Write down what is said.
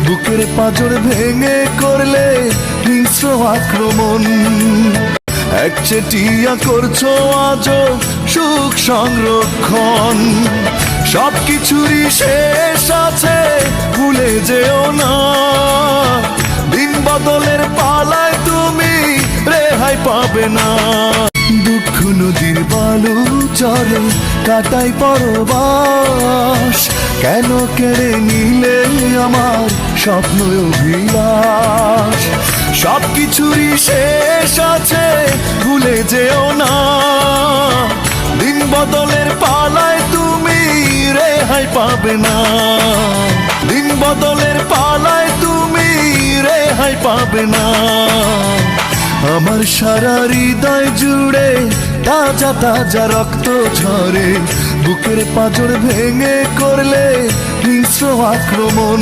বুকের পাঁজর ভেঙে করলে হিংস্র আক্রমণ। একচেটিয়া করছো আজও সুখ সংরক্ষণ। সবকিছুরই শেষ আছে, ভুলে যেও না। দিন বদলের পালায় তুমি রেহাই পাবে না। দুঃখ নদীর বালু চরে কাটাই পরবাস। কেন কেড়ে নিলে আমার স্বপ্ন অভিলাষ? সবকিছুরই শেষ আছে, ভুলে যেও না। দিন বদলের পালায় তুমি রেহাই পাবে না। দিন বদলের পালায় তুমি রেহাই পাবে না। আমার সারা হৃদয় জুড়ে তাজা তাজা রক্ত ঝরে। বুকের পাঁজর ভেঙে করলে হিংস্র আক্রমণ।